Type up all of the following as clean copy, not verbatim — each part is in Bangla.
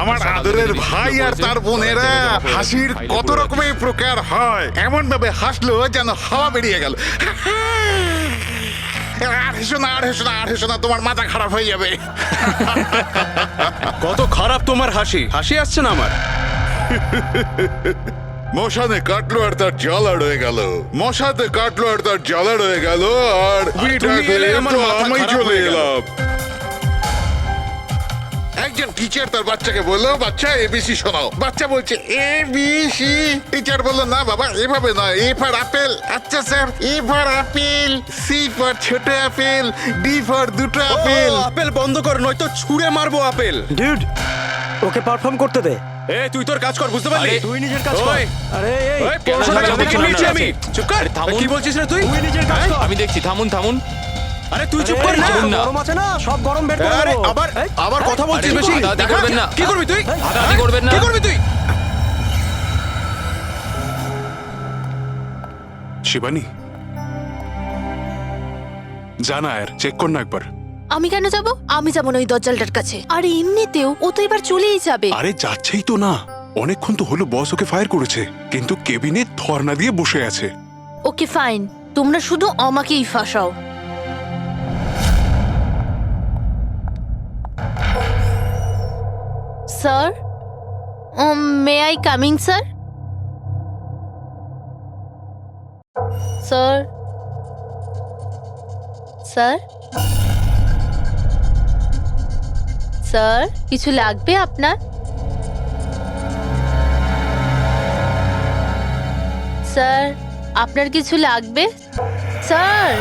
আমার আদরের ভাই আর তার বোনেরা হাসির কত রকমের প্রকার হয়, এমন ভাবে হাসলো যেন হাওয়া বেরিয়ে গেল। আর হেসো না, আর হেসো না, আর হেসো না, তোমার মাথা খারাপ হয়ে যাবে। কত খারাপ তোমার হাসি, হাসি আসছে না আমার। মশানে কাটলো আর তার জ্বালা রয়ে গেল, মশাতে কাটলো আর তার জ্বালা রয়ে গেল, আর তুমি এলে আমার মাথা আমি খারাপ চলে হয়ে গেল। এলাম। একজন টিচার তার বাচ্চাকে বললো, বাচ্চা এবিসি শোনাও। বাচ্চা বলছে এবিসি। টিচার বললো, না বাবা এভাবে নয়, এ ফর আপেল। আচ্ছা sir, A for apple, C for ছোট আপেল, ডি ফর দুটো আপেল। আপেল বন্ধ কর, নয়তো ছুঁড়ে মারবো আপেল। ডিউড, ওকে পারফর্ম করতে দে। এ তুই তোর কাজ কর, বুঝতে পারলি? তুই নিজের কাজ কর। ওই, আরে এই ওই, 500 টাকা আমি বিক্রি নিয়েছি আমি। চুপ কর। থামুন। কি বলছিস রে তুই? তুই নিজের কাজ কর। আমি দেখছি, থামুন থামুন। আরে তুই চুপ কর না। থামুন না। গরম আছে না, সব গরম বের করে আরে দেবো। আবার কথা বলছিস আরে, বেশি। হাতাহাতি দেখা করবেন না। কি করবি তুই? হাতাহাতি করবেন না। কি করবি তুই? শিবানী, জানা আর চেক কর না একবার। আমি কেন যাব? আমি যাব না ওই দজ্জালটার কাছে। আর এমনিতেও ও তো এবার চলেই যাবে। আরে যাচ্ছেই তো না, অনেকক্ষণ তো হলো বস ওকে ফায়ার করেছে, কিন্তু কেবিনে ধর্ণা দিয়ে বসে আছে। ওকে ফাইন, তোমরা শুধু আমাকেই ফাঁসাও। Sir, may I coming sir? Sir, sir, sir, কিছু লাগবে আপনার? স্যার, আপনার কিছু লাগবে? স্যার,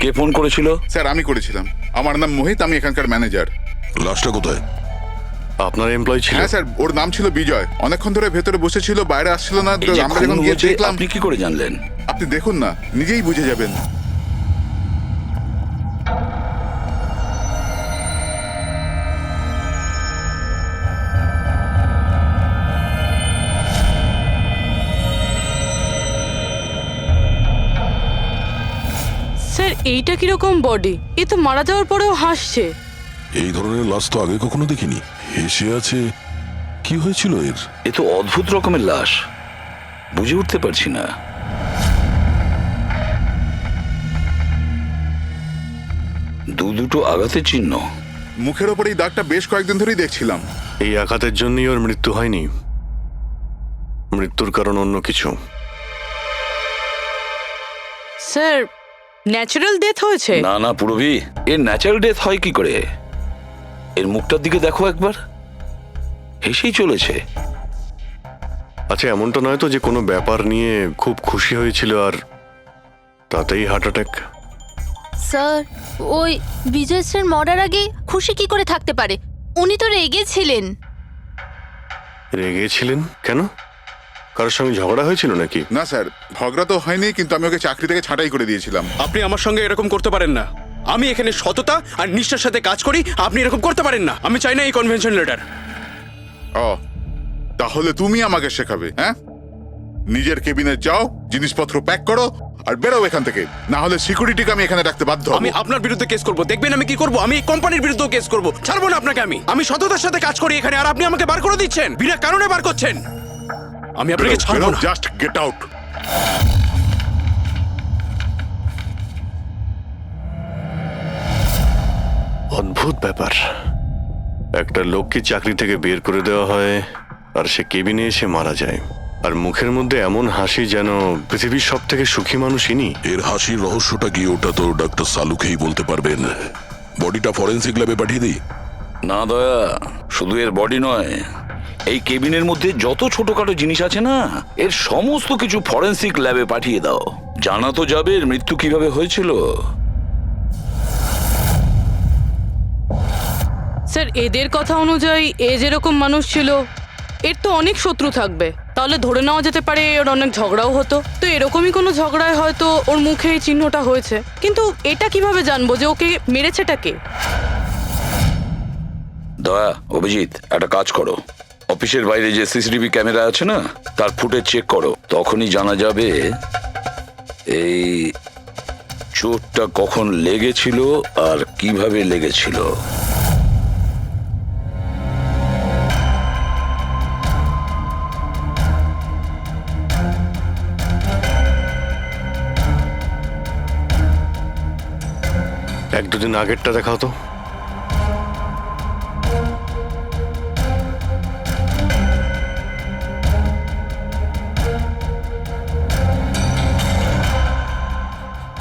কে ফোন করেছিল? স্যার আমি করেছিলাম, আমার নাম মোহিত, আমি এখানকার ম্যানেজার। লাশটা কোথায়? আপনার এমপ্লয়ি ছিল? হ্যাঁ স্যার, ওর নাম ছিল বিজয়, অনেকক্ষণ ধরে ভেতরে বসেছিল, বাইরে আসছিল না। তো এই যে আমরা খুন যখন গিয়ে হয়েছে, দেখলাম। আপনি কি করে জানলেন? আপনি দেখুন না, নিজেই বুঝে যাবেন। স্যার, এইটা কিরকম বডি? এ তো মারা যাওয়ার পরেও হাসছে। এই ধরনের লাশ তো আগে কখনো দেখিনি। হেসে আছে, কি হয়েছিল এর? এ তো অদ্ভুত রকমের লাশ, বুঝে উঠতে পারছি না। দুটো আঘাতের চিহ্ন। মুখের ওপর এই দাগটা বেশ কয়েকদিন ধরেই দেখছিলাম। এই আঘাতের জন্যই ওর মৃত্যু হয়নি, মৃত্যুর কারণ অন্য কিছু। স্যার, ন্যাচারাল ডেথ হয়েছে? না না পুরবি, এর ন্যাচারাল ডেথ হয় কি করে? এর মুখটার দিকে দেখো একবার, হেসেই চলেছে। আচ্ছা, এমনটা নয় তো যে কোনো ব্যাপার নিয়ে খুব খুশি হয়েছিল আর তাতেই হার্ট অ্যাটাক? স্যার, ওই বিজয় স্যার মরার আগে খুশি কি করে থাকতে পারে? উনি তো রেগেছিলেন। রেগেছিলেন কেন? কারোর সঙ্গে ঝগড়া হয়েছিল নাকি? না স্যার, ঝগড়া তো হয়নি, কিন্তু আমি ওকে চাকরি থেকে ছাঁটাই করে দিয়েছিলাম। আপনি আমার সঙ্গে এরকম করতে পারেন না। আমি এখানে সততা আর নিষ্ঠার সাথে কাজ করি, আপনি এরকম করতে পারেন না। আমি চাই না এই কনভেনশন লেটার। ও, তাহলে তুমি আমাকে শেখাবে? হ্যাঁ, নিজের কেবিনে যাও, জিনিসপত্র প্যাক করো আর বেরো এখান থেকে, না হলে সিকিউরিটিকে আমি এখানে রাখতে বাধ্য হব। আমি আপনার বিরুদ্ধে কেস করব, দেখবেন আমি কি করব। আমি এই কোম্পানির বিরুদ্ধেও কেস করব। ছাড়বো না আপনাকে। আমি সততার সাথে কাজ করি এখানে, আর আপনি আমাকে বার করে দিচ্ছেন, বিনা কারণে বার করছেন। আমি আপনাকে ছাড়বো না। Just get out. অদ্ভুত ব্যাপার, একটা লোককে চাকরি থেকে বের করে দেওয়া হয় আর সে কেবিনে এসে মারা যায়, আর মুখের মধ্যে এমন হাসি যেন পৃথিবীর সব থেকে সুখী মানুষ ইনি। এর হাসির রহস্যটা কি, ওটা তো ডাক্তার সালুকেই বলতে পারবেন। বডিটা ফরেন্সিক ল্যাবে পাঠিয়ে দিই? না দয়া, শুধু এর বডি নয়, এই কেবিনের মধ্যে যত ছোটখাটো জিনিস আছে না, এর সমস্ত কিছু ফরেন্সিক ল্যাবে পাঠিয়ে দাও। জানা তো যাবে এর মৃত্যু কিভাবে হয়েছিল। স্যার, এদের কথা অনুযায়ী এ যেরকম মানুষ ছিল, এর তো অনেক শত্রু থাকবে। তাহলে ধরে নেওয়া যেতে পারে ওর অনেক ঝগড়াও হতো। তো এরকমই কোনো ঝগড়ায় হয়তো ওর মুখে এই চিহ্নটা হয়েছে। কিন্তু এটা কিভাবে জানবো যে ওকে মেরেছেটা কে? দয়া, অভিজিৎ, একটা কাজ করো, অফিসের বাইরে যে সিসিটিভি ক্যামেরা আছে না, তার ফুটেজ চেক করো। তখনই জানা যাবে এই চোটটা কখন লেগেছিল আর কিভাবে লেগেছিল। এক দুদিন আগেরটা দেখাও তো।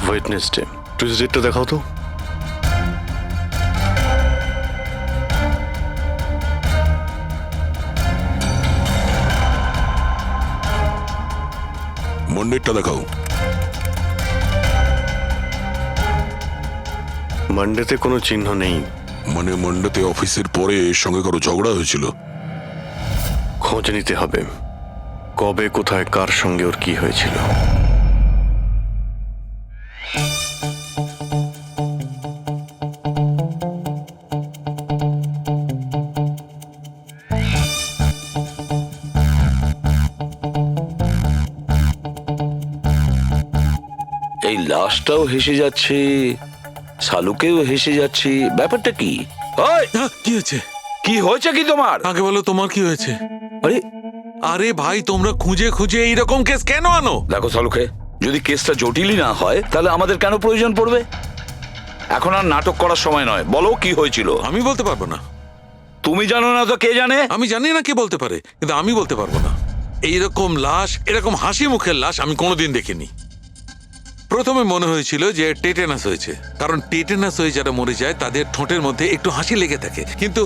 ওয়েডনেসডে, টিউসডেটা দেখাও তো। মন্ডেরটা দেখাও। মানডেতে কোনো চিহ্ন নেই। মানে মন্ডেতে অফিসের পরে এর সঙ্গে কারো ঝগড়া হয়েছিল? খোঁজ নিতে হবে, কবে কোথায় কার সঙ্গে ওর কি হয়েছিল। এই লাশটাও হেসে যাচ্ছে, শালুকেও হেসে যাচ্ছে, ব্যাপারটা কি? ওই, কি হয়েছে? কি হয়েছে কি তোমার? আগে বলো তোমার কি হয়েছে? আরে আরে ভাই, তোমরা খুঁজে খুঁজে এইরকম কেস কেন আনো? দেখো শালুকে, যদি কেসটা জটিলই না হয় তাহলে আমাদের কেন প্রয়োজন পড়বে? এখন আর নাটক করার সময় নয়, বলো কি হয়েছিল। আমি বলতে পারবো না। তুমি জানো না তো কে জানে? আমি জানি না কে বলতে পারে, কিন্তু আমি বলতে পারবো না। এইরকম লাশ, এরকম হাসি মুখের লাশ আমি কোনোদিন দেখিনি। প্রথমে মনে হয়েছিল যে টেটেনাস হয়েছে, কারণ টেটেনাস হয়ে যারা মরে যায় তাদের ঠোঁটের মধ্যে একটু হাসি লেগে থাকে, কিন্তু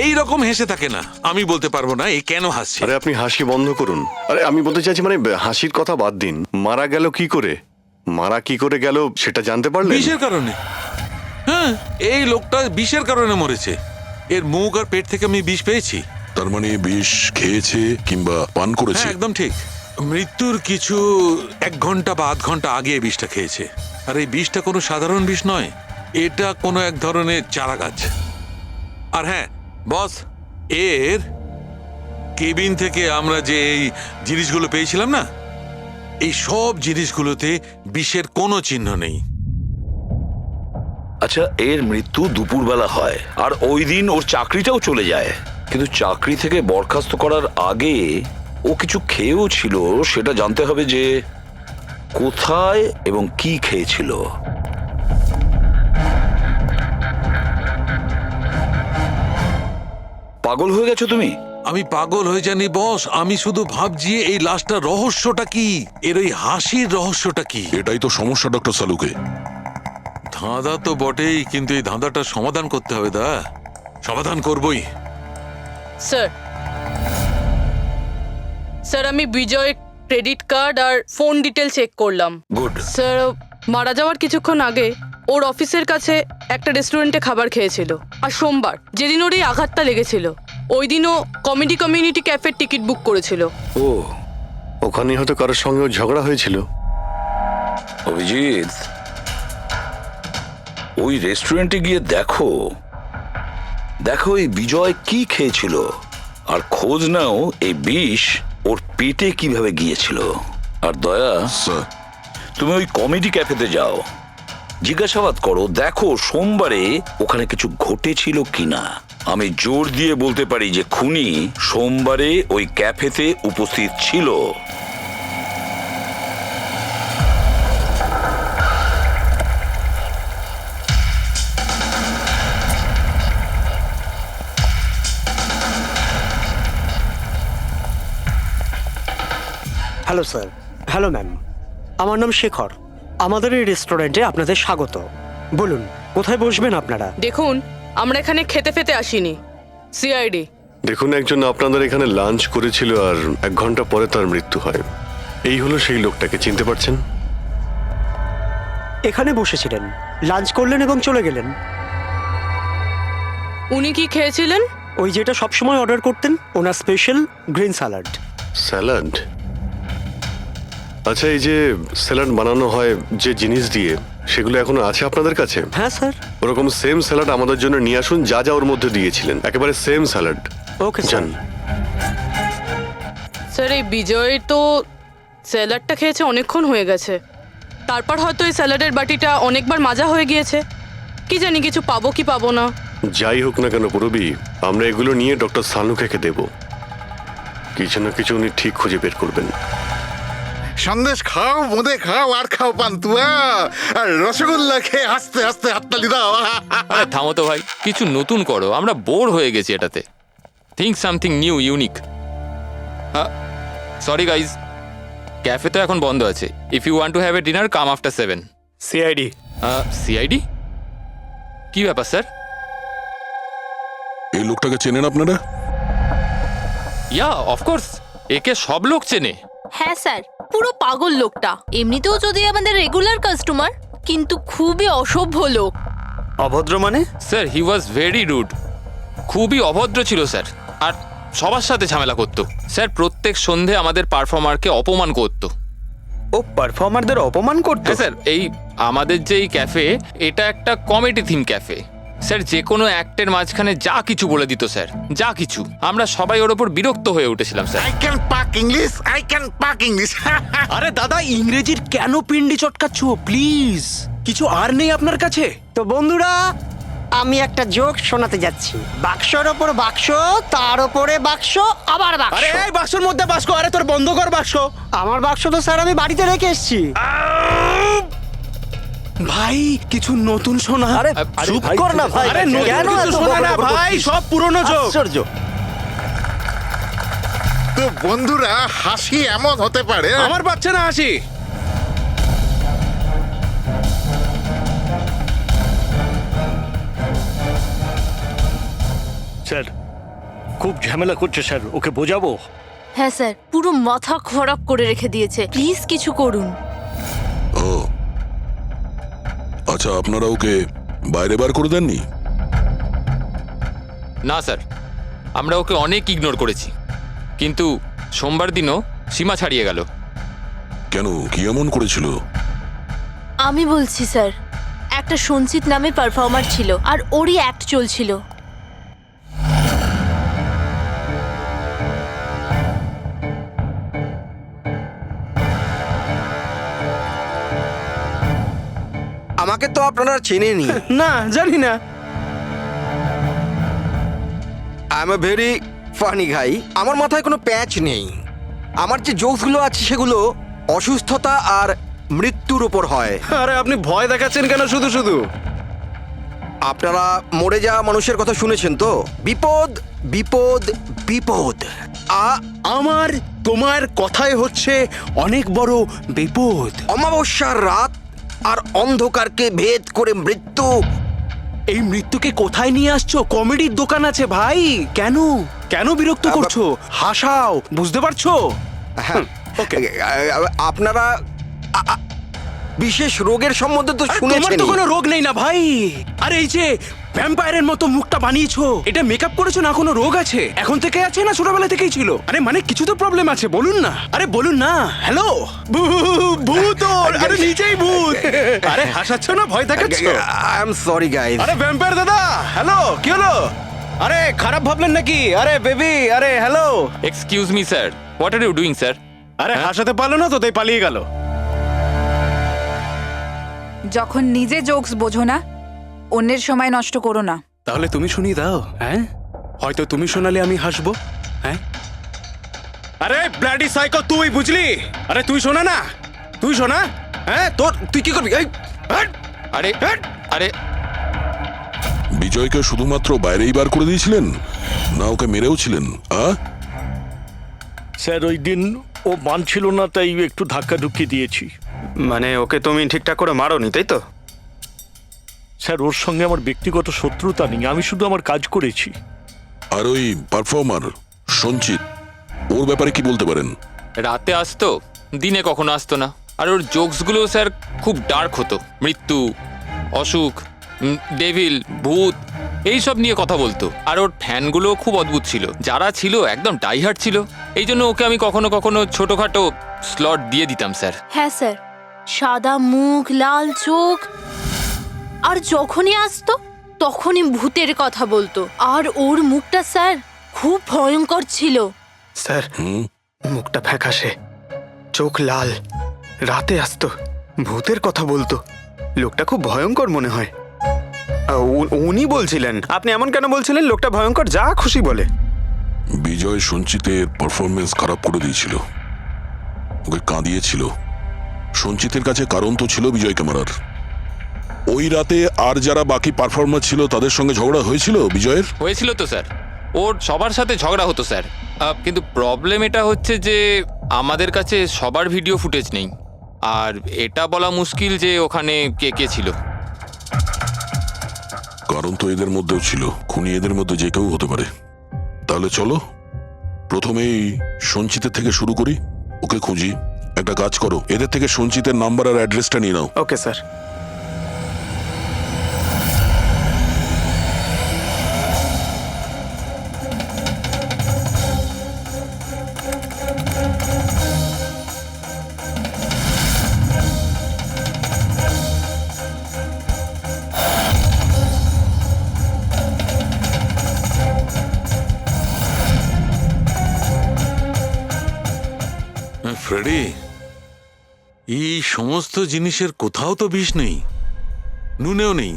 এইরকম হেসে থাকে না। আমি বলতে পারবো না এই কেন হাসছে। আরে আপনি হাসি বন্ধ করুন। আরে আমি বলতে চাইছি, মানে হাসির কথা বাদ দিন, মারা গেল কি করে, মারা কি করে গেল সেটা জানতে পারলেন? বিষের কারণে। হ্যাঁ, এই লোকটা বিষের কারণে মরেছে। এর মুখ আর পেট থেকে আমি বিষ পেয়েছি। তার মানে বিষ খেয়েছে কিংবা পান করেছে? হ্যাঁ, একদম ঠিক। মৃত্যুর কিছু 1 ঘন্টা বা আধ ঘন্টা আগে এই বিষটা খেয়েছে। আর এই বিষটা কোনো সাধারণ বিষ নয়, এটা কোনো এক ধরনের চারা গাছ। আর হ্যাঁ বস, এর কেবিন থেকে আমরা যে এই জিনিসগুলো পেয়েছিলাম না, এই সব জিনিসগুলোতে বিষের কোনো চিহ্ন নেই। আচ্ছা, এর মৃত্যু দুপুরবেলা হয় আর ওই দিন ওর চাকরিটাও চলে যায়, কিন্তু চাকরি থেকে বরখাস্ত করার আগে ও কিছু খেয়েও ছিল। সেটা জানতে হবে যে কোথায় এবং কি খেয়েছিল। পাগল হয়ে গেছো তুমি? আমি পাগল হয়ে জানি বস, আমি শুধু ভাবছি এই লাশটার রহস্যটা কি, এর ওই হাসির রহস্যটা কি। এটাই তো সমস্যা ডক্টর সালুকে। ধাঁধা তো বটেই, কিন্তু এই ধাঁধাটার সমাধান করতে হবে। সমাধান করবই। স্যার, স্যার আমি বিজয়ের ক্রেডিট কার্ড আর ফোন ডিটেল চেক করলাম। গুড। স্যার, মারা যাওয়ার কিছুক্ষণ আগে ওর অফিসের কাছে একটা রেস্টুরেন্টে খাবার খেয়েছিল। আর সোমবার, যেদিন ওর এই আঘাতটা লেগেছিল, ওই দিনও কমেডি কমিউনিটি ক্যাফের টিকিট বুক করেছিল। ও, ওখানে হয়তো কারোর সঙ্গে ওর ঝগড়া হয়েছিল। অভিজিৎ, ওই রেস্টুরেন্টে গিয়ে দেখো এই বিজয় কি খেয়েছিল, আর খোঁজ নাও এই বিষ ওর পেটে কিভাবে গিয়েছিল। আর দয়া, স্যার, তুমি ওই কমেডি ক্যাফেতে যাও, জিজ্ঞাসাবাদ করো, দেখো সোমবারে ওখানে কিছু ঘটেছিল কিনা। আমি জোর দিয়ে বলতে পারি যে খুনি সোমবারে ওই ক্যাফেতে উপস্থিত ছিল। Hello sir. হ্যালো ম্যাম, আমার নাম শেখর। আমাদের এই রেস্টুরেন্টে আপনাদের স্বাগত। বলুন কোথায় বসবেন আপনারা? দেখুন, আমরা এখানে খেতে ফেতে আসিনি, সিআইডি। দেখুন, একজন আপনাদের এখানে লাঞ্চ করেছিল আর 1 ঘন্টা পরে তার মৃত্যু হয়। এই হলো সেই লোকটাকে, চিনতে পারছেন? এখানে বসেছিলেন, লাঞ্চ করলেন এবং চলে গেলেন। উনি কি খেয়েছিলেন? ওই যেটা সবসময় অর্ডার করতেন, ওনার স্পেশাল গ্রিন স্যালাড। স্যালাড? আচ্ছা, এই যে স্যালাড বানানো হয় যে জিনিস দিয়ে, সেগুলো এখনো আছে আপনাদের কাছে? হ্যাঁ স্যার। ওরকম সেম স্যালাড আমাদের জন্য নিয়ে আসুন, যা যা ওর মধ্যে দিয়েছিলেন, একেবারে সেম স্যালাড। Okay sir. জান। স্যার এই বিজয় তো স্যালাডটা খেয়েছে অনেকক্ষণ হয়ে গেছে, তারপর হয়তো এই স্যালাডের বাটিটা অনেকবার মাজা হয়ে গিয়েছে। কি জানি কিছু পাবো কি পাবো না। যাই হোক না কেন পুরবি, আমরা এগুলো নিয়ে ডক্টর সালুকে দেব। কিছু না কিছু উনি ঠিক খুঁজে বের করবেন। সন্দেশ খাও, বোঁদে খাও, আর খাও পান্তুয়া, আর রসগোল্লা খেয়ে হাসতে হাসতে হাততালি দাও। আরে থামো তো ভাই, কিছু নতুন করো, আমরা বোর হয়ে গেছি এটাতে। Think something new, unique. Sorry guys, cafe তো এখন বন্ধ আছে। If you want to have a dinner, come after 7। CID. CID? কি ব্যাপার স্যার? এই লোকটাকে চেনেন আপনারা? ইয়া অফকোর্স, একে সব লোক চেনে। হ্যাঁ স্যার, পুরো পাগল লোকটা। এমনিতেও যদি আমাদের রেগুলার কাস্টমার, কিন্তু খুবই অসভ্য লোক। অভদ্র মানে? Sir he was very rude, খুবই অভদ্র ছিল স্যার। আর সবার সাথে ঝামেলা করতো স্যার। প্রত্যেক সন্ধে আমাদের পারফর্মারকে অপমান করতো। ও পারফর্মারদের অপমান করতো? হ্যাঁ স্যার, এই আমাদের যে এই ক্যাফে, এটা একটা কমেডি থিম ক্যাফে স্যার। যে কোনো অ্যাক্টের মাঝখানে যা কিছু বলে দিত স্যার, যা কিছু। আমরা সবাই ওর ওপর বিরক্ত হয়ে উঠেছিলাম স্যার। আই ক্যান পাক ইংলিশ, আই ক্যান পাক ইংলিশ। আরে দাদা, ইংরেজির কেন পিন্ডি চটকাচ্ছ? প্লিজ, কিছু আর নেই আপনার কাছে? তো বন্ধুরা, আমি একটা জোক শোনাতে যাচ্ছি। বাক্সর ওপর বাক্স, তার ওপরে বাক্স, আবার বাক্স। আরে এই বাক্সর মধ্যে বাক্স, আরে তোর বন্ধ কর বাক্স। আমার বাক্স তো স্যার আমি বাড়িতে রেখে এসেছি। ভাই কিছু নতুন শোনা। আরে চুপ কর না ভাই। আরে নতুন কেন কিছু এত শোনা না বকবক ভাই, করছিস? সব পুরনো জোক। আশ্চর্য। তো বন্ধুরা, হাসি এমন হতে পারে। আমার বাচ্চা না হাসি। স্যার খুব ঝামেলা করছে স্যার, ওকে বোঝাবো? হ্যাঁ স্যার, পুরো মাথা খারাপ করে রেখে দিয়েছে। প্লিজ কিছু করুন। ও আচ্ছা, আপনারা ওকে বাইরে বার করে দেননি? না স্যার, আমরা ওকে অনেক ইগনোর করেছি, কিন্তু সোমবার দিনও সীমা ছাড়িয়ে গেল। কেন, কি এমন করেছিল? আমি বলছি স্যার, একটা সঞ্চিত নামে পারফর্মার ছিল, আর ওরই অ্যাক্ট চলছিল। আমাকে তো আপনারা চেনেনি। না, জানি না। I am a very funny guy. আমার মাথায় কোনো প্যাচ নেই। আমার যে জোকসগুলো আছে সেগুলো অসুস্থতা আর মৃত্যুর উপর হয়। আরে আপনি ভয় দেখাচ্ছেন কেন শুধু শুধু? আপনারা মরে যাওয়া মানুষের কথা শুনেছেন তো? বিপদ বিপদ বিপদ। আমার তোমার কথাই হচ্ছে অনেক বড় বিপদ। অমাবস্যার রাত আর অন্ধকারকে ভেদ করে মৃত্যু। এই মৃত্যুকে কোথায় নিয়ে আসছো? কমেডির দোকান আছে ভাই। কেন কেন বিরক্ত করছো? হাসাও, বুঝতে পারছো? হ্যাঁ, আপনারা বিশেষ রোগের সম্বন্ধে তো তোমার শুনেছেন। তো কোনো রোগ নেই না ভাই। আরে এই যে ভ্যাম্পায়ারের মতো মুখটা বানিয়েছো, এটা মেকআপ করেছো না? কোনো রোগ আছে? এখন থেকে আছে না ছোটবেলা থেকেই ছিল? আরে মানে কিছু তো প্রবলেম আছে, বলুন না। আরে বলুন না। হ্যালো, ভূত! আরে নিজেই ভূত। আরে হাসাচ্ছ না, ভয় দেখাচ্ছ? I am sorry guys. আরে ভ্যাম্পায়ার দাদা, হ্যালো, কি হলো? আরে খারাপ ভাবলেন নাকি? আরে বেবি, আরে hello. Excuse me sir, what are you doing sir? আরে হাসাতে পারলো না তো, তাই পালিয়ে গেল। যখন নিজে জোকস বোঝো না, অন্যের সময় নষ্ট করো না। তাহলে তুমি শুনিয়ে দাও। হ্যাঁ, হয়তো তুমি শোনালে আমি হাসবো। হ্যাঁ, আরে ব্লাডি সাইকো, তুই বুঝলি? আরে তুই শোনা না, তুই শোনা। হ্যাঁ, তোর তুই কি করবি? এই আরে আরে বিজয়কে শুধুমাত্র বাইরেই বার করে দিয়েছিলেন, না ওকে মেরেও ছিলেন? স্যার ওই দিন ও মানছিল না, তাই একটু ধাক্কা ঢুকিয়ে দিয়েছি। মানে ওকে তুমি ঠিকঠাক করে মারোনি, তাই তো? স্যার ওর সঙ্গে আমার ব্যক্তিগত শত্রুতা নেই, আমি শুধু আমার কাজ করেছি। আর ওই পারফর্মার সঞ্চিত, ওর ব্যাপারে কি বলতে পারেন? রাতে আসতো, দিনে কখনো আসতো না। আর ওর জোকসগুলো স্যার খুব ডার্ক হতো। মৃত্যু, অসুখ, ডেভিল, ভূত, এইসব নিয়ে কথা বলতো। আর ওর ফ্যানগুলো খুব অদ্ভুত ছিল, যারা ছিল একদম ডাইহার্ট ছিল। এই জন্য ওকে আমি কখনো কখনো ছোটখাটো স্লট দিয়ে দিতাম স্যার। হ্যাঁ স্যার, সাদা মুখ, লাল চোখ, আর যখনই আসতো তখনই ভূতের কথা বলতো। আর ওর মুখটা স্যার খুব ভয়ঙ্কর ছিল। স্যার মুখটা ফ্যাকাশে, চোখ লাল, রাতে আসতো, ভূতের কথা বলতো। লোকটা খুব ভয়ঙ্কর মনে হয়। উনি বলছিলেন। আপনি এমন কেন বলছিলেন? লোকটা ভয়ঙ্কর, যা খুশি বলে। বিজয় সঞ্চিতের পারফরমেন্স খারাপ করে দিয়েছিল, ওকে কাঁদিয়েছিল। সঞ্চিতের কাছে কারণ তো ছিল বিজয়কে মারার। ওই রাতে আর যারা বাকি পারফর্মার ছিল তাদের সঙ্গে ঝগড়া হয়েছিল বিজয়ের। হয়েছিল তো স্যার, ওর সবার সাথে ঝগড়া হতো স্যার। কিন্তু প্রবলেম এটা হচ্ছে যে আমাদের কাছে সবার ভিডিও ফুটেজ নেই, আর এটা বলা মুশকিল যে ওখানে কে কে ছিল। কারণ তো এদের মধ্যেও ছিল, খুনি এদের মধ্যে যে কেউ হতে পারে। তাহলে চলো প্রথমেই সঞ্চিতের থেকে শুরু করি, ওকে খুঁজি। একটা কাজ করো, এদের থেকে সঞ্চিতের নাম্বার আর অ্যাড্রেসটা নিয়ে নাও। Okay sir. ফ্রেডি, এই সমস্ত জিনিসের কোথাও তো বিষ নেই, নুনেও নেই।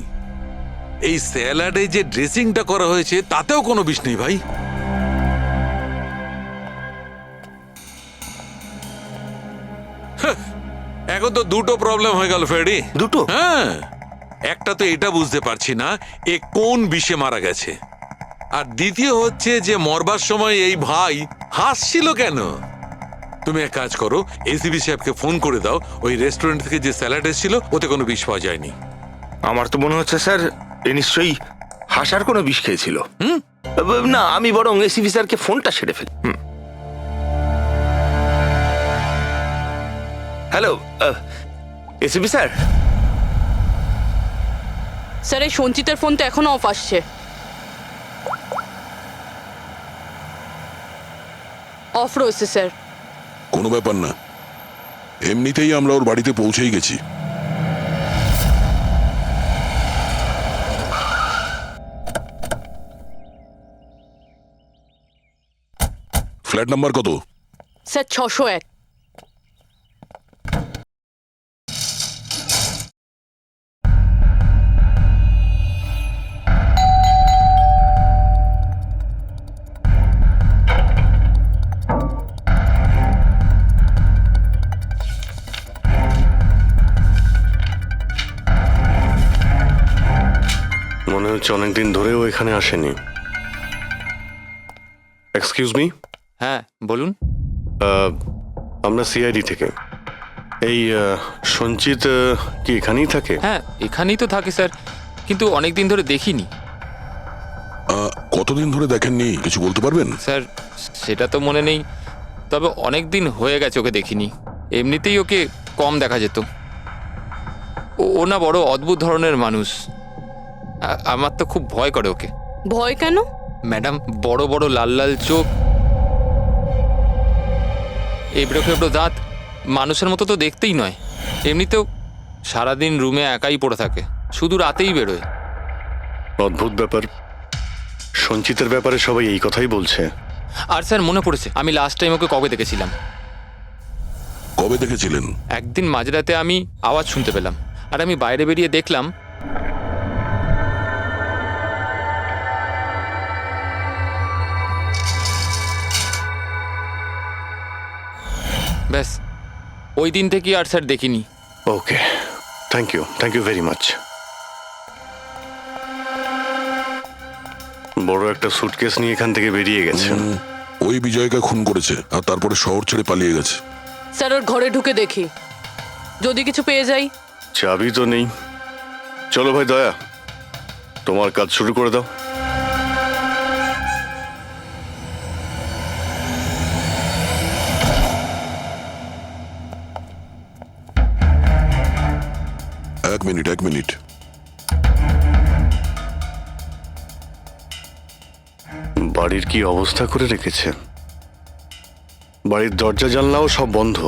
এই স্যালাডে যে ড্রেসিংটা করা হয়েছে তাতেও কোনো বিষ নেই ভাই। এখন তো দুটো প্রবলেম হয়ে গেল ফ্রেডি। দুটো? হ্যাঁ, একটা তো এটা বুঝতে পারছি না এ কোন বিষে মারা গেছে, আর দ্বিতীয় হচ্ছে যে মরবার সময় এই ভাই হাসছিল কেন। তুমি এক কাজ করো, এসিবি সাহেবকে ফোন করে দাও, ওই রেস্টুরেন্ট থেকে যে স্যালাড এসেছিল ওতে কোনো বিষ পাওয়া যায়নি। আমার তো মনে হচ্ছে স্যার এ নিশ্চয়ই হাসার কোনো বিষ খেয়েছিল। না, আমি বরং এসিবি স্যারকে ফোনটা সেরে ফেলি। Hello ACB sir. স্যার এই সঞ্চিতের ফোন তো এখনো অফ আসছে। অফ রয়েছে স্যার। কোনো ব্যাপার না, এমনিতেই আমরা ওর বাড়িতে পৌঁছেই গেছি। ফ্ল্যাট নাম্বার কত? স্যার 601। মনে হচ্ছে অনেকদিন ধরেও এখানে আসেনি। Excuse me. হ্যাঁ বলুন। আমরা সিআইডি থেকে। এই সঞ্চিত কি এখানেই থাকে? হ্যাঁ এখানেই তো থাকে স্যার, কিন্তু অনেক দিন ধরে দেখিনি। কতদিন ধরে দেখেননি কিছু বলতে পারবেন? স্যার সেটা তো মনে নেই, তবে অনেক দিন হয়ে গেছে ওকে দেখিনি। এমনিতেই ওকে কম দেখা যেত। ও না বড় অদ্ভুত ধরনের মানুষ, আমার তো খুব ভয় করে ওকে। ভয় কেন? ম্যাডাম, বড় বড় লাল লাল চোখ, এবড়ো খেবড়ো দাঁত, মানুষের মতো তো দেখতেই নয়। এমনিতেও সারাদিন রুমে একাই পড়ে থাকে, শুধু রাতেই বেরোয়। অদ্ভুত ব্যাপার। সঞ্চিতের ব্যাপারে সবাই এই কথাই বলছে। আর স্যার মনে পড়েছে, আমি লাস্ট টাইম ওকে কবে দেখেছিলাম। কবে দেখেছিলেন? একদিন মাঝরাতে আমি আওয়াজ শুনতে পেলাম, আর আমি বাইরে বেরিয়ে দেখলাম ব্যাস। ওই দিন থেকে আর স্যার দেখিনি। ওকে, থ্যাংক ইউ ভেরি মাচ। বড় একটা সুটকেস নিয়ে এখান থেকে বেরিয়ে গেছে। ওই বিজয়কে খুন করেছে আর তারপরে শহর ছেড়ে পালিয়ে গেছে। স্যার ওর ঘরে ঢুকে দেখি, যদি কিছু পেয়ে যাই। চাবি তো নেই। চলো ভাই দয়া, তোমার কাজ শুরু করে দাও। এক মিনিট। বাড়ির কি অবস্থা করে রেখেছে। বাড়ির দরজা জানলাও সব বন্ধ।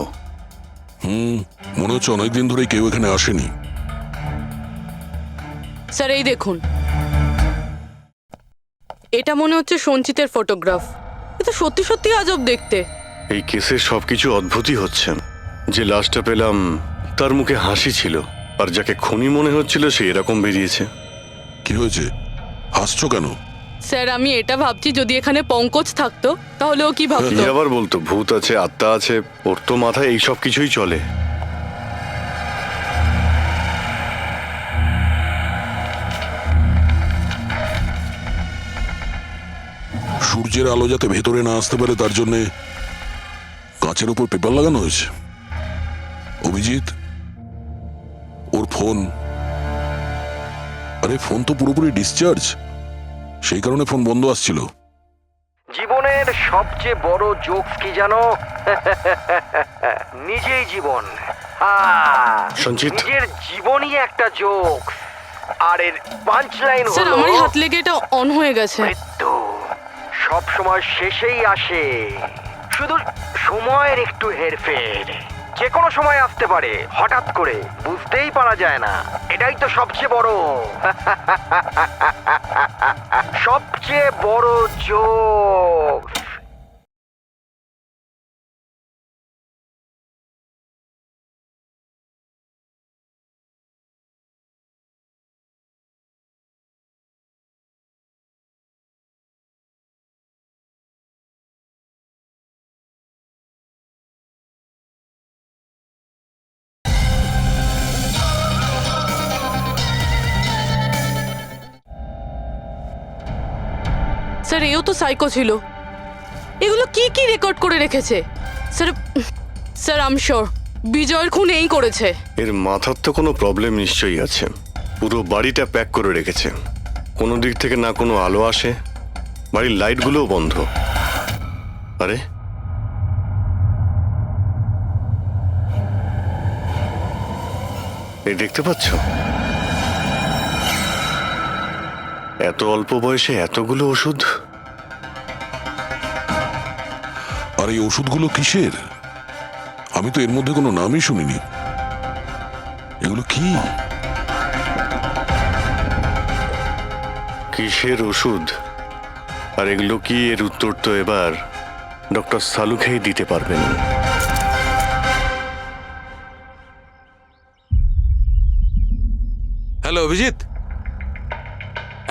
মনে হচ্ছে অনেকদিন ধরে কেউ এখানে আসেনি। স্যার এই দেখুন, এটা মনে হচ্ছে সঞ্চিতের ফটোগ্রাফ। এটা সত্যি সত্যি আজব দেখতে। এই কেসে সবকিছু অদ্ভুতই হচ্ছে। যে লাশটা পেলাম তার মুখে হাসি ছিল, আর যাকে খুনি মনে হচ্ছিল সে এরকম বেরিয়েছে। কি হয়েছে, হাসছো কেন? স্যার আমি এটা ভাবছি যদি এখানে পঙ্কজ থাকতো তাহলে ও কি কি ভাবতো। আবার বলতো ভূত আছে, আত্মা আছে, ওর তো মাথায় এই সব কিছুই চলে। সূর্যের আলো যাতে ভেতরে না আসতে পারে তার জন্য কাঁচের উপর পেপার লাগানো হয়েছে। অভিজিৎ, ওর ফোন, আরে ফোন তো পুরোপুরি ডিসচার্জ, সেই কারণে ফোন বন্ধ আসছিল। জীবনের সবচেয়ে বড় জোকস কি জানো? নিজেই জীবন। সঞ্চিত, নিজের জীবনই একটা জোকস, আর এর পাঞ্চ লাইন স্যার হলো আমারই হাত লেগে এটা অন হয়ে গেছে। মৃত্যু সব সময় শেষেই আসে, শুধু সময়ের একটু হেরফের। যে কোনো সময় আসতে পারে, হঠাৎ করে বুঝতেই পারা যায় না। এটাই তো সবচেয়ে বড় সবচেয়ে বড় জোক। স্যার এও তো সাইকো ছিল। এগুলো কি কি রেকর্ড করে রেখেছে? Sir sir I am sure বিজয়ের খুন এই করেছে। এর মাথার তো কোনো প্রবলেম নিশ্চয়ই আছে। পুরো বাড়িটা প্যাক করে রেখেছে, কোনো দিক থেকে না কোনো আলো আসে, বাড়ির লাইটগুলোও বন্ধ। আরে এই দেখতে পাচ্ছ, এত অল্প বয়সে এতগুলো ওষুধ। আর এই ওষুধগুলো কিসের? আমি তো এর মধ্যে কোনো নামই শুনিনি। এগুলো কি? কিসের ওষুধ আর এগুলো কি, এর উত্তর তো এবার ডক্টর সালুখেই দিতে পারবেন। হ্যালো অভিজিৎ,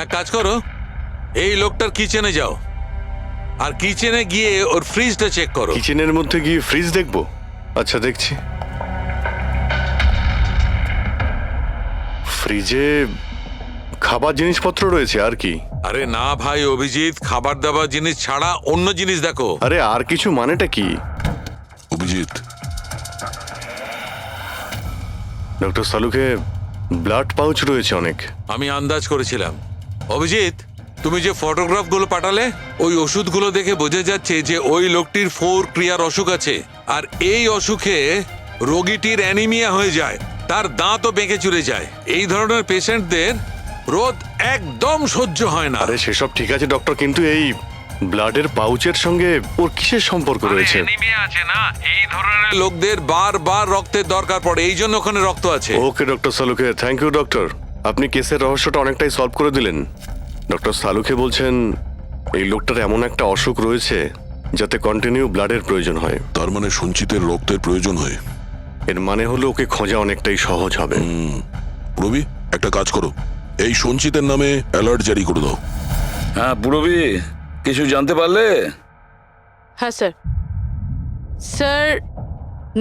এক কাজ করো, এই লোকটার কিচেনে যাও আর কিচেনে গিয়ে ওর ফ্রিজটা চেক করো। কিচেনের মধ্যে গিয়ে ফ্রিজ দেখবো? আচ্ছা দেখছি। ফ্রিজে খাবার জিনিসপত্র রয়েছে, আর কি? আরে না ভাই অভিজিৎ, খাবার দাবার জিনিস ছাড়া অন্য জিনিস দেখো। আরে আর কিছু মানেটা কি? অভিজিৎ, ডক্টর সালুকে ব্লাড পাউচ রয়েছে অনেক। আমি আন্দাজ করেছিলাম। অভিজিৎ, তুমি যে ফটোগ্রাফগুলো পাঠালে ওই ওষুধগুলো দেখে বোঝা যাচ্ছে যে ওই লোকটির 4 ক্রিয়ার অসুখ আছে, আর এই অসুখে রোগীটির অ্যানিমিয়া হয়ে যায়, তার দাঁতও বেঁকে চুরে যায়। এই ধরনের পেশেন্টদের রোদ একদম সহ্য হয় না। আরে সেসব ঠিক আছে ডক্টর, কিন্তু এই ব্লাডের পাউচের সঙ্গে ওর কিসের সম্পর্ক রয়েছে? অ্যানিমিয়া আছে না, এই ধরনের লোকদের বারবার রক্তের দরকার পড়ে, এই জন্য ওখানে রক্ত আছে। ওকে ডক্টর সালুকে, থ্যাংক ইউ ডক্টর, আপনি কেসের রহস্যটা অনেকটাই সলভ করে দিলেন। ডক্টর সালুকে বলছেন এই লোকটার এমন একটা অসুখ রয়েছে যাতে কন্টিনিউ ব্লাডের প্রয়োজন হয়। তার মানে সঞ্চিতের রক্তের প্রয়োজন হয়। এর মানে হলো ওকে খোঁজা অনেকটাই সহজ হবে। রবি, একটা কাজ করো, এই সঞ্চিতের নামে অ্যালার্ট জারি করে দাও। হ্যাঁ পুরবি, কিছু জানতে পারলে? হ্যাঁ স্যার। স্যার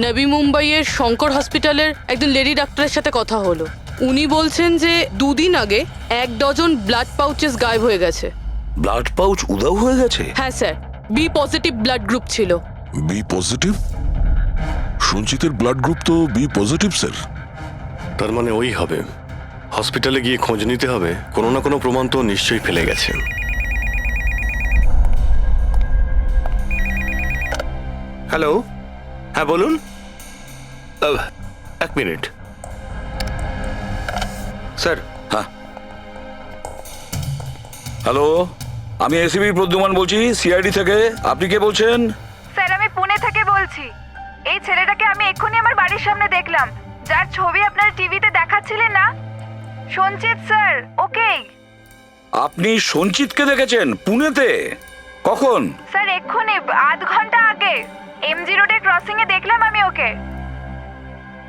নবী মুম্বাইয়ের শঙ্কর হসপিটালের একজন লেডি ডাক্তারের সাথে কথা হলো। উনি বলছেন যে 2 দিন আগে 1 ডজন ব্লাড পাউচেস গায়েব হয়ে গেছে। ব্লাড পাউচ উধাও হয়ে গেছে? হ্যাঁ sir, B positive blood group ছিল। B positive? সঞ্চিতের ব্লাড গ্রুপ তো বি পজিটিভ স্যার। তার মানে ওই হবে। হসপিটালে গিয়ে খোঁজ নিতে হবে, কোনো না কোনো প্রমাণ তো নিশ্চয়ই ফেলে গেছে। হ্যালো, হ্যাঁ বলুন। 1 মিনিট স্যার। হ্যাঁ হ্যালো, আমি এসিবি প্রদ্যুমান বলছি, সিআইডি থেকে। আপনি কে বলছেন? স্যার আমি পুনে থেকে বলছি। এই ছেলেটাকে আমি এক্ষুনি আমার বাড়ির সামনে দেখলাম, যার ছবি আপনারা টিভিতে দেখাচ্ছিলেন না, সঞ্চিত স্যার। ওকে আপনি সঞ্চিতকে দেখেছেন পুনেতে? কখন? স্যার এক্ষুনি আধ ঘন্টা আগে এমজি রোডের ক্রসিং এ দেখলাম আমি ওকে।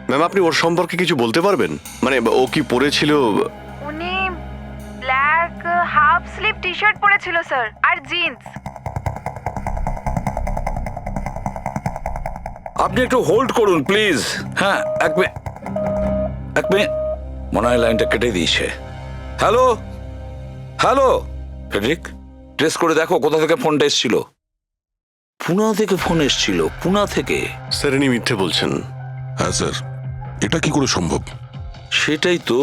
ম্যাম আপনি ওর সম্পর্কে কিছু বলতে পারবেন? মানে ও কি পরেছিল? উনি black half sleeve T shirt পরেছিল স্যার, আর জিন্স। আপনি একটু হোল্ড করুন প্লিজ। হ্যাঁ এক মিনিট, মনে হয় লাইনটা কেটে দিয়েছে। হ্যালো হ্যালো ফেডরিক, ট্রেস করে দেখো কোথা থেকে ফোনটা এসেছিল। পুনা থেকে ফোন এসেছিল, পুনা থেকে। স্যার ইনি মিথ্যে বলছেন। হ্যাঁ স্যার, এটা কি করে সম্ভব? সেটাই তো,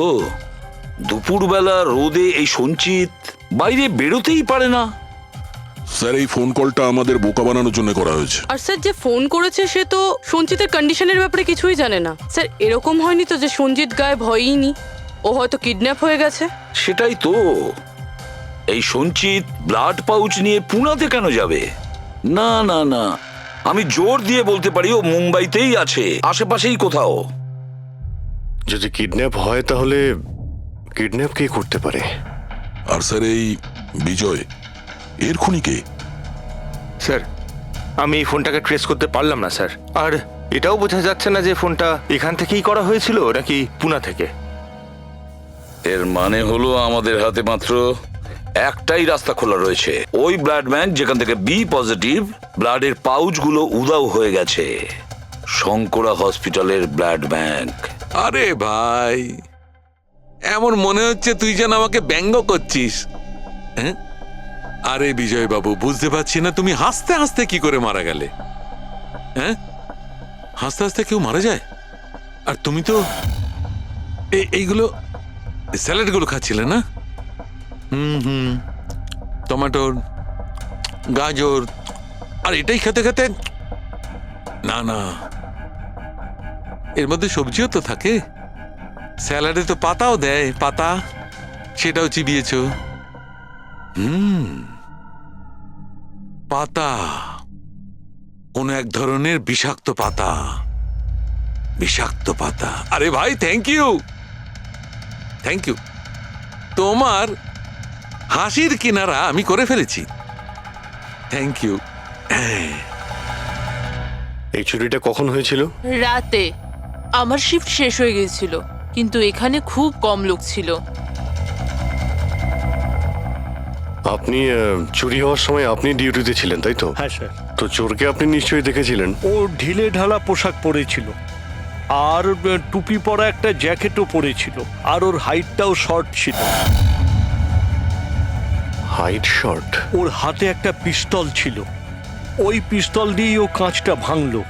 দুপুরবেলা রোদে এই সঞ্চিত বাইরে বেরোতেই পারে না। স্যার এই ফোন কলটা আমাদের বোকা বানানোর জন্য করা হয়েছে। আর স্যার যে ফোন করেছে সে তো সঞ্জিতের কন্ডিশনের ব্যাপারে কিছুই জানে না। স্যার এরকম হয়নি তো যে সঞ্জিত গায়েব হয়ইনি, ও হয়তো কিডন্যাপ হয়ে গেছে। সেটাই তো, এই সঞ্চিত ব্লাড পাউচ নিয়ে পুনাতে কেন যাবে? না না না, আমি জোর দিয়ে বলতে পারি ও মুম্বাইতেই আছে, আশেপাশেই কোথাও। যদি কিডন্যাপ হয় তাহলে কিডন্যাপ কে করতে পারে? আর স্যার এই বিজয়, এর খুনি কে? স্যার আমি এই ফোনটাকে ট্রেস করতে পারলাম না স্যার, আর এটাও বোঝা যাচ্ছে না যে ফোনটা এখান থেকেই করা হয়েছিল নাকি পুনা থেকে। এর মানে হলো আমাদের হাতে মাত্র একটাই রাস্তা খোলা রয়েছে, ওই ব্লাড ব্যাংক যেখান থেকে বি পজিটিভ ব্লাডের পাউচগুলো উধাও হয়ে গেছে, শঙ্করা হসপিটালের ব্লাড ব্যাংক। আরে ভাই, এমন মনে হচ্ছে তুই যেন আমাকে ব্যঙ্গ করছিস। হ্যাঁ, আরে বিজয় বাবু, বুঝতে পারছি না তুমি হাসতে হাসতে কি করে মারা গেলে। হ্যাঁ, হাসতে হাসতে কেউ মারা যায়? আর তুমি তো এইগুলো স্যালাডগুলো খাচ্ছিলে না? টমেটোর, গাজর, আর এটাই খেতে খেতে, না না, এর মধ্যে সবজিও তো থাকে। স্যালাডে তো পাতাও দেয়, পাতা, সেটাও চিবিয়েছ। পাতা, কোন এক ধরনের বিষাক্ত পাতা, বিষাক্ত পাতা। আরে ভাই, থ্যাংক ইউ, থ্যাংক ইউ। তোমার হাসির কিনারা আমি করে ফেলেছি, থ্যাংক ইউ। এই চুরিটা কখন হয়েছিল? রাতে। আমার শিফট শেষ হয়ে গিয়েছিল, কিন্তু এখানে খুব কম লোক ছিল। আপনি চুরি হওয়ার সময় আপনি ডিউটিতে ছিলেন তাই তো? হ্যাঁ স্যার। তো চোরকে আপনি নিশ্চয়ই দেখেছিলেন। ও ঢিলে ঢালা পোশাক পরেছিল, আর টুপি পরা একটা জ্যাকেটও পরেছিল, আর ওর হাইটটাও শর্ট ছিল। Height short? ওর হাতে একটা পিস্তল ছিল, ওই পিস্তল দিয়েই ও কাঁচটা ভাঙলো,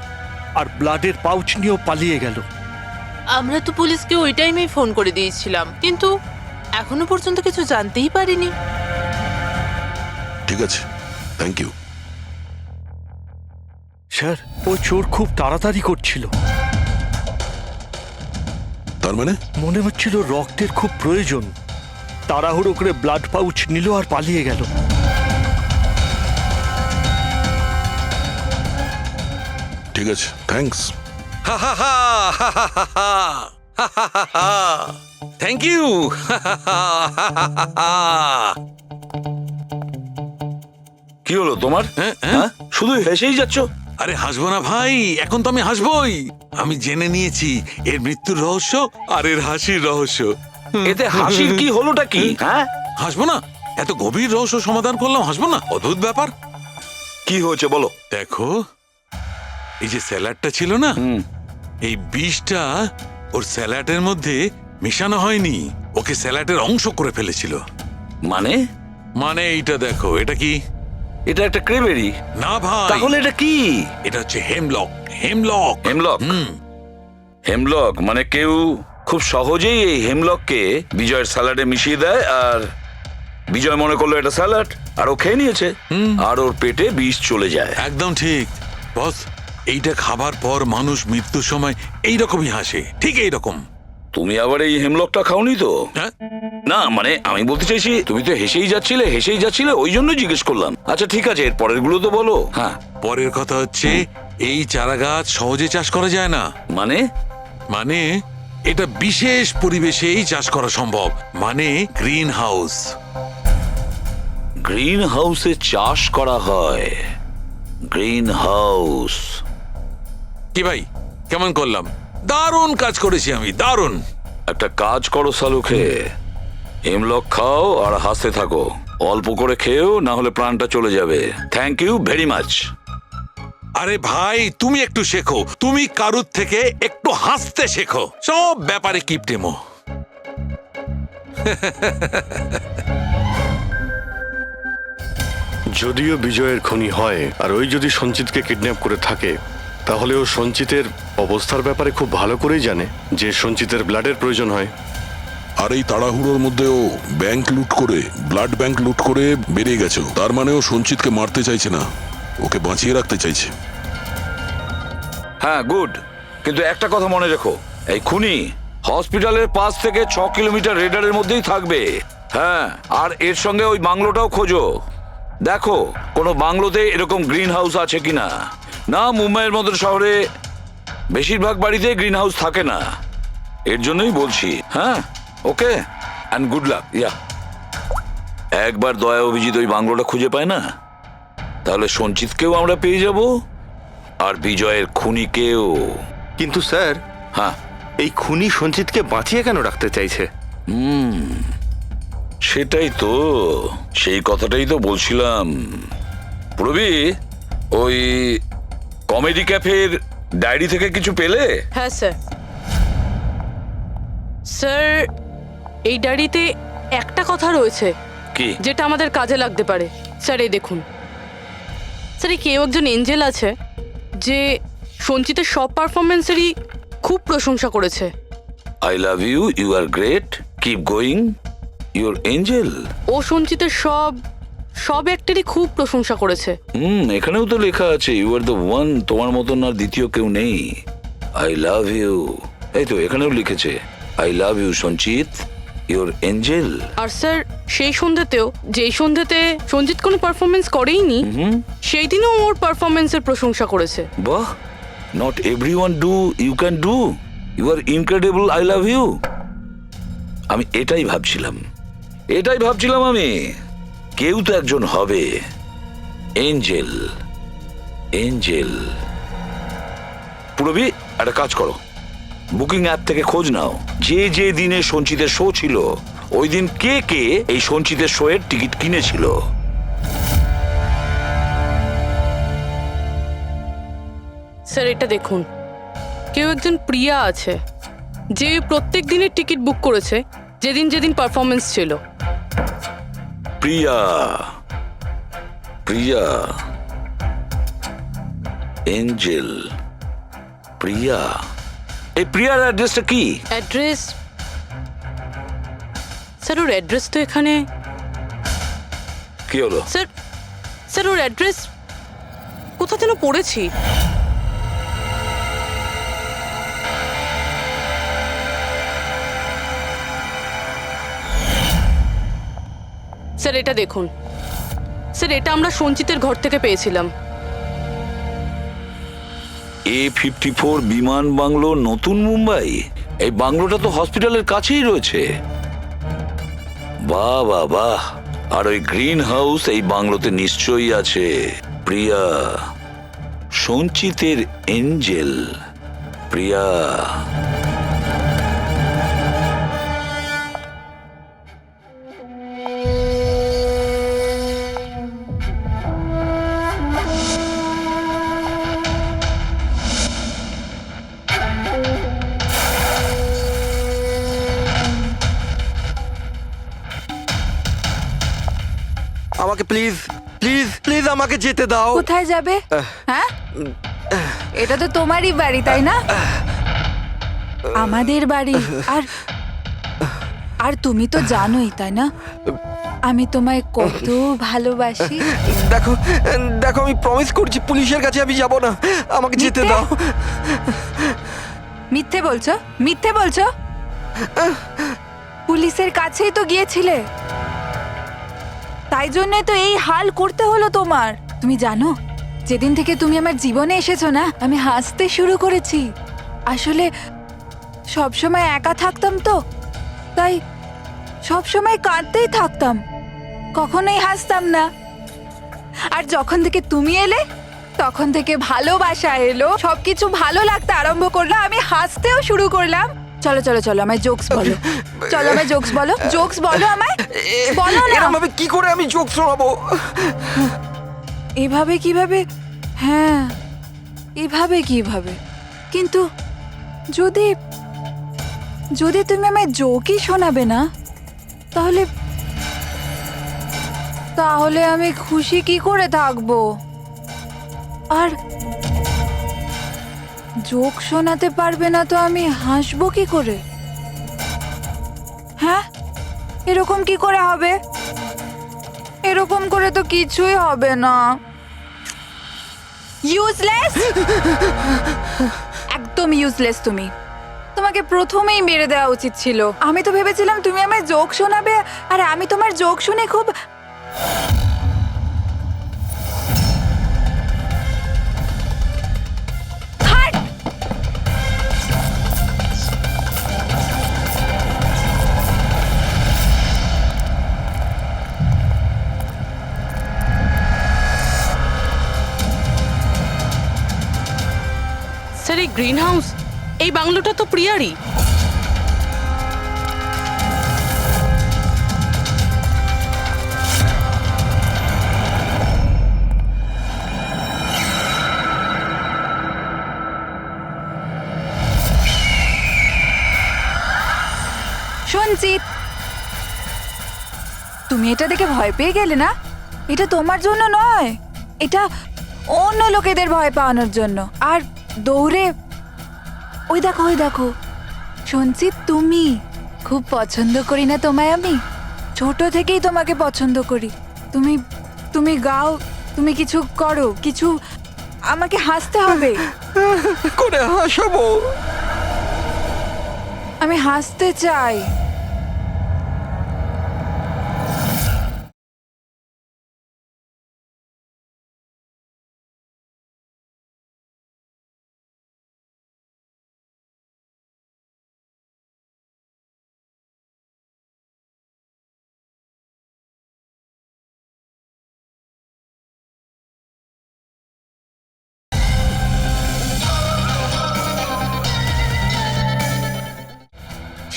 আর ব্লাডের পাউচ নিয়েও পালিয়ে গেল। আমরা তো পুলিশকে ওই টাইমেই ফোন করে দিয়েছিলাম, কিন্তু এখনো পর্যন্ত কিছু জানতেই পারিনি। ঠিক আছে, থ্যাংক ইউ। স্যার ও চোর খুব তাড়াতাড়ি করছিল, তার মানে মনে হচ্ছিল রক্তের খুব প্রয়োজন, তাড়াহুড়ো করে ব্লাড পাউচ নিল আর পালিয়ে গেল। ঠিক আছে, থ্যাঙ্কস। Thank you. কি হলো তোমার? হ্যাঁ, শুধু হেসেই যাচ্ছ। আরে হাসবো না ভাই, এখন তো আমি হাসবোই। আমি জেনে নিয়েছি এর মৃত্যুর রহস্য আর এর হাসির রহস্য। এতে হাসির কি হলোটা কি? হ্যাঁ, হাসবো না? এত গভীর রহস্য সমাধান করলাম, হাসবো না? অদ্ভুত ব্যাপার। কি হয়েছে বলো। দেখো, এই যে স্যালাডটা ছিল না, এই বিষটা ওর স্যালাডের মধ্যে মিশানো হয়নি, ওকে স্যালাডের অংশ করে ফেলেছিল। মানে? মানে এইটা দেখো, এটা কি? এটা একটা ক্রেবেরি। না ভাই। তাহলে এটা কি? এটা হচ্ছে হেমলক। হেমলক। হেমলক? হেমলক মানে কেউ খুব সহজেই এই হেমলককে বিজয়ের স্যালাডে মিশিয়ে দেয়, আর বিজয় মনে করলো এটা স্যালাড, আর ও খেয়ে নিয়েছে, আর ওর পেটে বিষ চলে যায়। একদম ঠিক বস। এইটা খাবার পর মানুষ মৃত্যুর সময় এইরকমই হাসে, ঠিক এইরকম। তুমি আবার এই হেমলকটা খাওনি তো? না মানে আমি বলতে চাইছি, তুমি তো হেসেই যাচ্ছিলে, ওই জন্য জিজ্ঞেস করলাম। আচ্ছা ঠিক আছে, এর পরের গুলো তো বলো। হ্যাঁ, পরের কথা হচ্ছে এই চারা গাছ সহজে চাষ করা যায় না। মানে? মানে এটা বিশেষ পরিবেশেই চাষ করা সম্ভব, মানে গ্রিন হাউস। গ্রিন হাউসে চাষ করা হয়। Green house. কি ভাই, কেমন করলাম? দারুণ কাজ করেছি আমি, দারুণ। একটা কাজ করো সালুখে, হেমলক খাও আর হাসতে থাকো। অল্প করে খেয়েও, না হলে প্রাণটা চলে যাবে। Thank you very much. আরে ভাই, তুমি একটু শেখো, তুমি কারুর থেকে একটু হাসতে শেখো। সব ব্যাপারে কিপটেমো। যদিও বিজয়ের খুনি হয় আর ওই যদি সঞ্চিতকে কিডন্যাপ করে থাকে, তাহলে ও সঞ্চিতের অবস্থার ব্যাপারে খুব ভালো করেই জানে যে সঞ্চিতের ব্লাডের প্রয়োজন হয়। আর এই তাড়াহুড়োর মধ্যে ও ব্যাংক লুট করে, ব্লাড ব্যাংক লুট করে বেরিয়ে গেছে। তার মানে ও সঞ্চিতকে মারতে চাইছে না, ওকে বাঁচিয়ে রাখতে চাইছে। হ্যাঁ, গুড। কিন্তু একটা কথা মনে রেখো, এই খুনি হসপিটালের 5 থেকে 6 কিলোমিটার রেডারের মধ্যেই থাকবে। হ্যাঁ, আর এর সঙ্গে ওই বাংলোটাও খোঁজো। দেখো কোনো বাংলোতে এরকম গ্রিন হাউস আছে কিনা। না, মুম্বাইয়ের মতো শহরে বেশিরভাগ বাড়িতে গ্রিন হাউস থাকে না। এর জন্যই বলছি। হ্যাঁ, ওকে, অ্যান্ড গুড লাক। ইয়া, একবার দয়া অভিজিৎ ওই বাংলোটা খুঁজে পায় না, তাহলে সঞ্চিতকেও আমরা পেয়ে যাব আর বিজয়ের খুনিকেও। কিন্তু স্যার, হ্যাঁ, এই খুনি সঞ্চিতকে বাঁচিয়ে কেন রাখতে চাইছে? সেটাই তো, সেই কথাটাই তো বলছিলাম। প্রবি, ওই কমেডি ক্যাফের ডায়েরি থেকে কিছু পেলে? হ্যাঁ স্যার। স্যার, এই ডায়েরিতে একটা কথা রয়েছে কি? যেটা আমাদের কাজে লাগতে পারে। স্যার, এই দেখুন। স্যার, এই কেউ একজন এঞ্জেল আছে যে সঞ্চিতের সব পারফরমেন্সেরই খুব প্রশংসা করেছে। I love you, you are great, keep going, your angel. ও সঞ্চিতের সব অ্যাক্টেরই খুব প্রশংসা করেছে। এখানেও তো লেখা আছে, ইউ আর দ্য ওয়ান, তোমার মতন আর দ্বিতীয় কেউ নেই। আই লাভ ইউ, এই তো এখানেও লিখেছে, আই লাভ ইউ সঞ্চিত, ইউর এঞ্জেল। আর স্যার, সেই সন্ধ্যেতেও, যেই সন্ধ্যেতে সঞ্জিত কোনো পারফরমেন্স করেইনি, সেই দিনও ওর পারফরমেন্সের প্রশংসা করেছে। বাহ, not everyone do, you can do, you are incredible, I love you. আমি এটাই ভাবছিলাম আমি, কেউ তো একজন হবে এঞ্জেল। পুরবি, একটা কাজ করো, বুকিং অ্যাপ থেকে খোঁজ নাও যে দিনে সঞ্চিতের শো ছিল, ওই দিন কে এই সঞ্চিতের শো এর টিকিট কিনেছিল। স্যার, এটা দেখুন, কেউ একজন প্রিয়া আছে যে প্রত্যেক দিনের টিকিট বুক করেছে যেদিন পারফরমেন্স ছিল। প্রিয়া, এঞ্জেল, প্রিয়া। এই প্রিয়ার অ্যাড্রেসটা কি? অ্যাড্রেস? স্যার, ওর অ্যাড্রেস তো এখানে। কি হলো? স্যার, ওর অ্যাড্রেস কোথা যেন পড়েছি। স্যার, এটা দেখুন। স্যার, এটা আমরা সঞ্চিতের ঘর থেকে পেয়েছিলাম। A54 বিমান বাংলো, নতুন মুম্বাই। এই বাংলোটা তো হসপিটালের কাছেই রয়েছে। বাহ বাহ বাহ। আর ওই গ্রিন হাউস এই বাংলোতে নিশ্চয়ই আছে। প্রিয়া, সঞ্চিতের এঞ্জেল, প্রিয়া। আমাকে প্লিজ প্লিজ প্লিজ আমাকে যেতে দাও। কোথায় যাবে? হ্যাঁ, এটা তো তোমারই বাড়ি, তাই না? আমাদের বাড়ি। আর তুমি তো জানোই, তাই না, আমি তোমায় কত ভালোবাসি। দেখো দেখো, আমি প্রমিস করছি পুলিশের কাছে আমি যাব না, আমাকে যেতে দাও। মিথ্যে বলছো? পুলিশের কাছেই তো গিয়েছিলে, তাই জন্যই তো এই হাল করতে হলো তোমার। তুমি জানো, যেদিন থেকে তুমি আমার জীবনে এসেছো না, আমি হাসতে শুরু করেছি। আসলে সবসময় একা থাকতাম তো, তাই সবসময় কাঁদতেই থাকতাম। কখনোই হাসতাম না। আর যখন থেকে তুমি এলে তখন থেকে ভালোবাসা এলো, সবকিছু ভালো লাগতে আরম্ভ করলো, আমি হাসতেও শুরু করলাম। চলো চলো চলো আমায় জোকস বলো, চলো আমায় জোকস বলো, জোকস বলো আমায়, বলো না। এরকম কি করে আমি জোক শোনাবো? এভাবে কিভাবে? হ্যাঁ, এভাবে কিভাবে? কিন্তু যদি যদি তুমি আমায় জোকই শোনাবে না, তাহলে তাহলে আমি খুশি কি করে থাকবো? আর জোক শোনাতে পারবে না তো আমি হাসবো কি করে? হ্যাঁ, এরকম কি করে হবে? এরকম করে তো কিছুই হবে না। ইউজলেস, একদম ইউজলেস তুমি। তোমাকে প্রথমেই মেরে দেওয়া উচিত ছিল। আমি তো ভেবেছিলাম তুমি আমায় জোক শোনাবে, আর আমি তোমার জোক শুনে খুব হাট! স্যার, এই গ্রিন হাউস, এই বাংলোটা তো প্রিয়ারই। সঞ্চিত, তুমি এটা দেখে ভয় পেয়ে গেলে না? এটা তোমার জন্য নয়, এটা অন্য লোকেদের ভয় পাওয়ানোর জন্য। আর দৌড়ে ওই দেখো, ওই দেখো সঞ্চিত, তুমি খুব পছন্দ করি না তোমায় আমি? ছোট থেকেই তোমাকে পছন্দ করি। তুমি তুমি গাও, তুমি কিছু করো, কিছু, আমাকে হাসতে হবে। করে হাসাবো? আমি হাসতে চাই।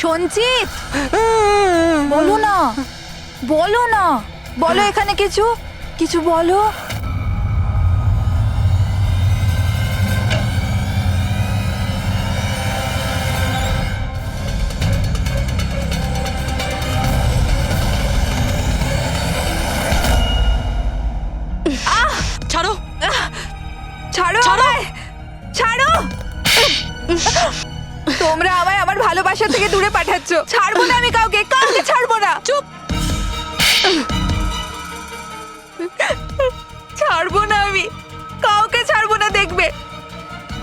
সঞ্চিত, বলো না, বলো না, বলো এখানে কিছু, কিছু বলো। ছাড়ো, ছাড়ো আমায়, ছাড়ো। তোমরা আমায় আমার ভালোবাসা থেকে দূরে পাঠাচ্ছ। ছাড়বো না আমি কাউকে, কাউকে ছাড়বো না। চুপ। ছাড়বো না আমি, কাউকে ছাড়বো না, দেখবে।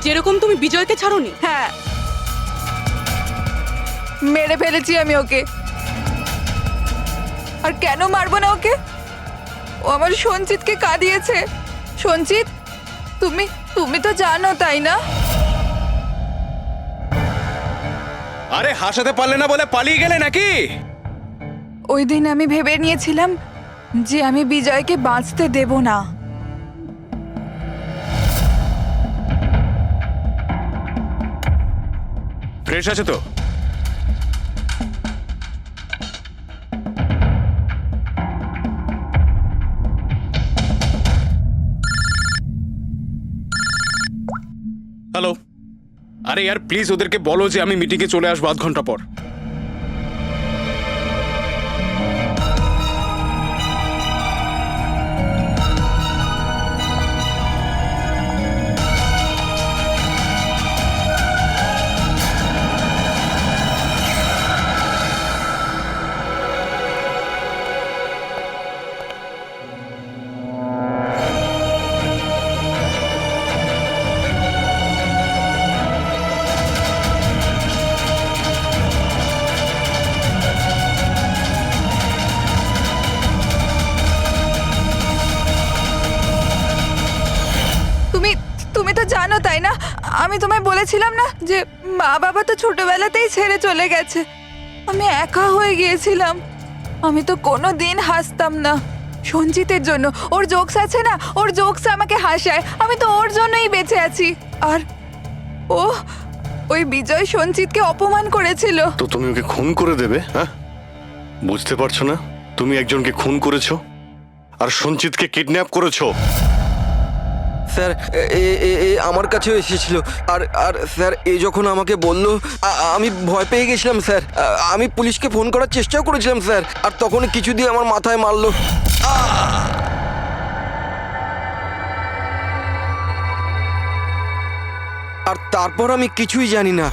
যেরকম তুমি বিজয়কে ছাড়োনি। হ্যাঁ, মেরে ফেলেছি আমি ওকে। আর কেন মারবো না ওকে? ও আমার সঞ্চিতকে কাঁদিয়েছে। সঞ্চিত, তুমি তুমি তো জানো, তাই না? আরে হাসাতে পারলে না বলে পালিয়ে গেলে নাকি? ওই দিন আমি ভেবে নিয়েছিলাম যে আমি বিজয়কে বাঁচতে দেব না। ফ্রেশ আছে তো? হ্যালো, আরে यार প্লিজ ওদেরকে বলো যে আমি মিটিংয়ে চলে আসবো আধ ঘন্টা পর। তুমি তো জানো, তাই না? আমি তোমায় বলেছিলাম না যে মা বাবা তো ছোটবেলাতেই ছেড়ে চলে গেছে। আমি একা হয়ে গিয়েছিলাম। আমি তো কোনো দিন হাসতাম না সঞ্জিতের জন্য। ওর জোকস আছে না, ওর জোকস আমাকে হাসায়। আমি তো ওর জন্যই বেঁচে আছি। আর ও ওই বিজয় সঞ্জিতকে অপমান করেছিল। তো তুমি ওকে খুন করে দেবে? হ্যাঁ, বুঝতে পারছো না? তুমি একজনকে খুন করেছো আর সঞ্চিতকে কিডন্যাপ করেছো। স্যার আমার কাছেও এসেছিল আর আর স্যার যখন আমাকে বলল আমি ভয় পেয়ে গেছিলাম স্যার। আমি পুলিশকে ফোন করার চেষ্টাও করেছিলাম স্যার, আর তখন কিছু দিয়ে আমার মাথায় মারলো। আর তারপর আমি কিছুই জানি না।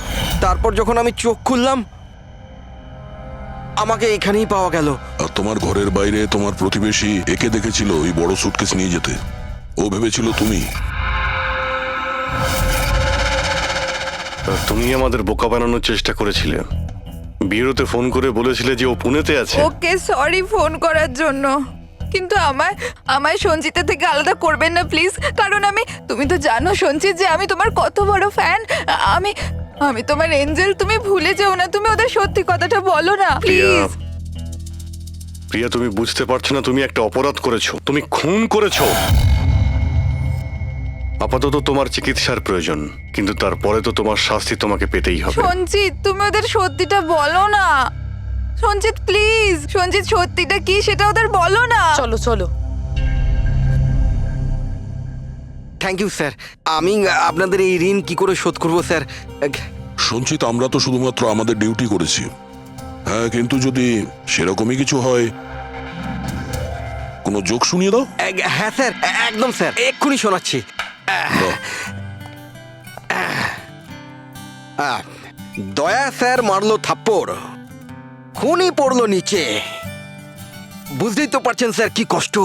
তারপর যখন আমি চোখ খুললাম আমাকে এখানেই পাওয়া গেল। আর তোমার ঘরের বাইরে তোমার প্রতিবেশী একে দেখেছিল ওই বড় সুটকেস নিয়ে যেতে। ও ভেবেছিল তুমি। তুমি আমাদের বোকা বানানোর চেষ্টা করেছিলে। বিয়েরোতে ফোন করে বলেছিলে যে ও পুনেতে আছে। ওকে সরি ফোন করার জন্য, কিন্তু আমায় সঞ্জিতা থেকে আলাদা করবেন না প্লিজ। কারণ তুমি তো জানো সঞ্জিত যে আমি তোমার কত বড় ফ্যান। আমি তোমার এঞ্জেল। তুমি ভুলে যেও না, তুমি ওদের সত্যি কথাটা বলো না প্লিজ। প্রিয়া, তুমি বুঝতে পারছো না তুমি একটা অপরাধ করেছো, তুমি খুন করেছো। আপাতত তোমার চিকিৎসার প্রয়োজন, কিন্তু তারপরে তো তোমার শাস্তি তোমাকে পেতেই হবে। সঞ্জিত তুমি ওদের সত্যিটা বলো না। সঞ্জিত প্লিজ, সঞ্জিত সত্যিটা কি সেটা ওদের বলো না। চলো চলো। Thank you sir. আমি আপনাদের এই ঋণ কি করে শোধ করব স্যার? সঞ্চিত, আমরা তো শুধুমাত্র আমাদের ডিউটি করেছি। হ্যাঁ, কিন্তু যদি সেরকমই কিছু হয় কোনো জোক শুনিয়ে দাও। হ্যাঁ স্যার, একদম স্যার, এক্ষুনি শোনাচ্ছি। দয়া স্যার মারলো থাপ্পড়, খুনি পড়লো নিচে। বুঝতেই তো পারছেন স্যার কি কষ্ট।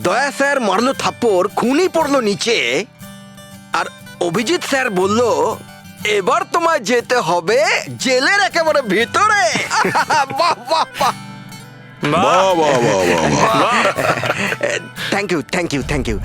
দয়া স্যার মারলো থাপ্পড়, খুনি পড়লো নিচে। আর অভিজিৎ স্যার বলল এবার তোমায় যেতে হবে জেলের একেবারে ভিতরে। বাহ বাহ বাহ। বাহ বাহ বাহ বাহ বাহ। Thank you thank you thank you.